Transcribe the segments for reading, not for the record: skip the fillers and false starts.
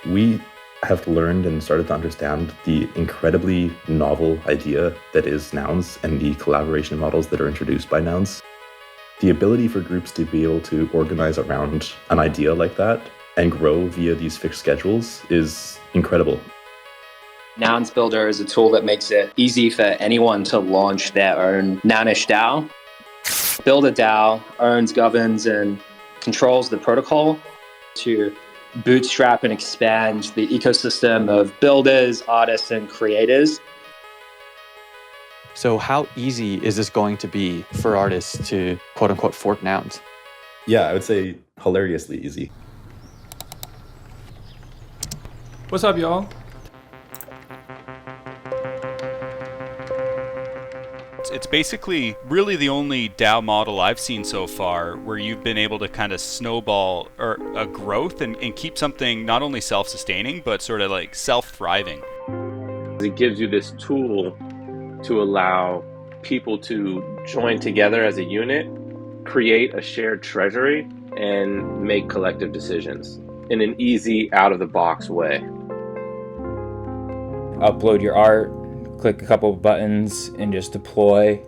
We have learned and started to understand the incredibly novel idea that is Nouns and the collaboration models that are introduced by Nouns. The ability for groups to be able to organize around an idea like that and grow via these fixed schedules is incredible. Nouns Builder is a tool that makes it easy for anyone to launch their own Nounish DAO. Build a DAO, owns, governs, and controls the protocol to bootstrap and expand the ecosystem of builders, artists, and creators. So how easy is this going to be for artists to quote unquote fork nouns? Yeah, I would say hilariously easy. What's up, y'all? It's basically really the only DAO model I've seen so far where you've been able to kind of snowball or a growth and keep something not only self-sustaining, but sort of like self-thriving. It gives you this tool to allow people to join together as a unit, create a shared treasury, and make collective decisions in an easy, out-of-the-box way. Upload your art, click a couple of buttons, and just deploy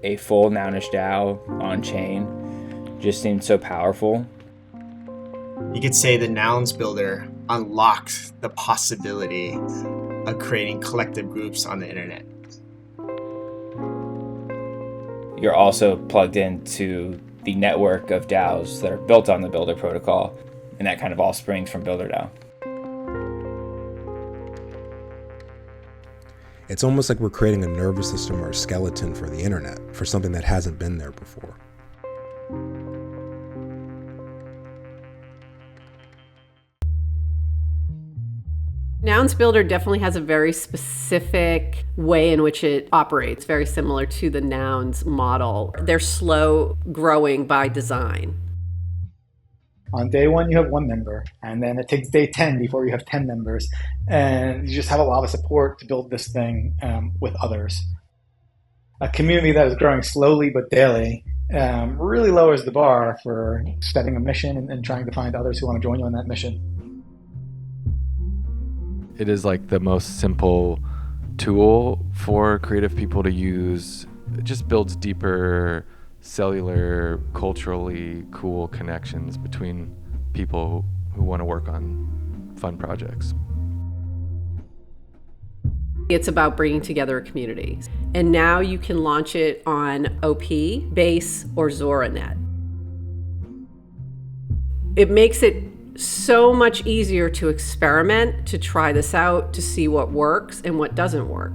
a full Nounish DAO on chain. Just seemed so powerful. You could say the Nouns Builder unlocks the possibility of creating collective groups on the internet. You're also plugged into the network of DAOs that are built on the Builder protocol, and that kind of all springs from Builder DAO. It's almost like we're creating a nervous system or a skeleton for the internet, for something that hasn't been there before. Nouns Builder definitely has a very specific way in which it operates, very similar to the Nouns model. They're slow growing by design. On day one, you have one member, and then it takes day 10 before you have 10 members. And you just have a lot of support to build this thing with others. A community that is growing slowly but daily really lowers the bar for setting a mission and trying to find others who want to join you on that mission. It is like the most simple tool for creative people to use. It just builds deeper cellular, culturally cool connections between people who want to work on fun projects. It's about bringing together a community. And now you can launch it on OP, Base, or ZoraNet. It makes it so much easier to experiment, to try this out, to see what works and what doesn't work.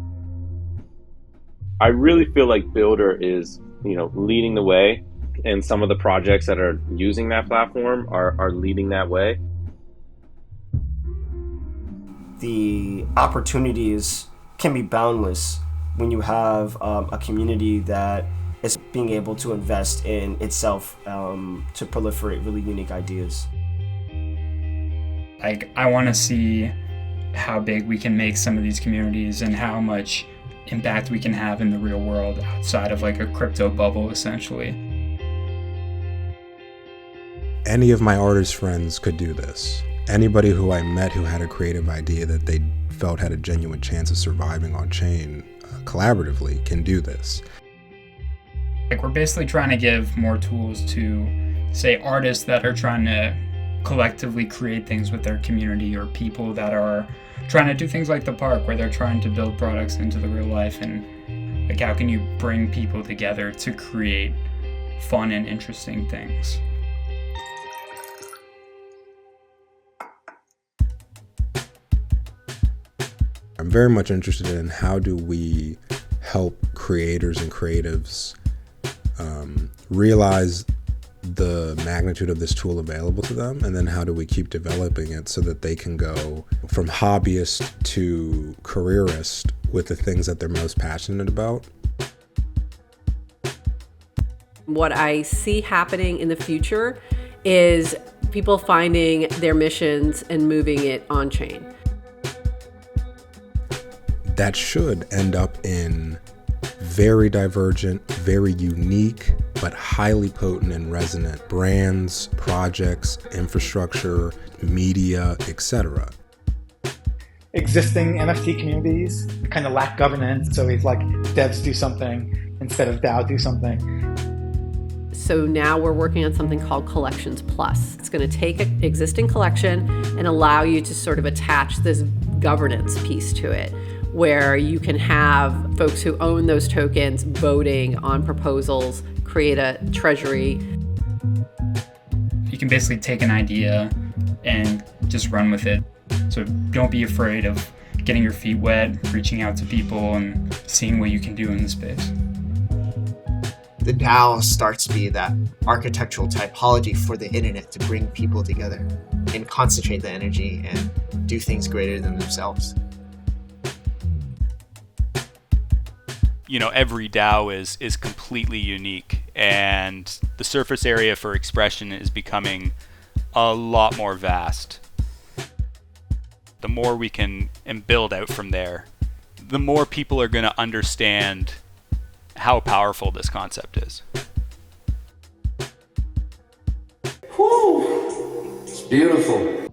I really feel like Builder is, leading the way, and some of the projects that are using that platform are leading that way. The opportunities can be boundless when you have a community that is being able to invest in itself to proliferate really unique ideas. I want to see how big we can make some of these communities and how much impact we can have in the real world outside of like a crypto bubble, essentially. Any of my artist friends could do this. Anybody who I met who had a creative idea that they felt had a genuine chance of surviving on chain collaboratively can do this. Like, we're basically trying to give more tools to, say, artists that are trying to collectively create things with their community, or people that are trying to do things like the park where they're trying to build products into the real life. And like, how can you bring people together to create fun and interesting things? I'm very much interested in how do we help creators and creatives realize the magnitude of this tool available to them, and then how do we keep developing it so that they can go from hobbyist to careerist with the things that they're most passionate about. What I see happening in the future is people finding their missions and moving it on chain. That should end up in very divergent, very unique, but highly potent and resonant brands, projects, infrastructure, media, etc. existing NFT communities kind of lack governance. So he's like, devs do something instead of DAO do something. So now we're working on something called Collections Plus. It's going to take an existing collection and allow you to sort of attach this governance piece to it, where you can have folks who own those tokens voting on proposals, create a treasury. You can basically take an idea and just run with it. So don't be afraid of getting your feet wet, reaching out to people, and seeing what you can do in the space. The DAO starts to be that architectural typology for the internet to bring people together and concentrate the energy and do things greater than themselves. You know, every DAO is completely unique, and the surface area for expression is becoming a lot more vast. The more we can and build out from there, the more people are going to understand how powerful this concept is. Whew. It's beautiful.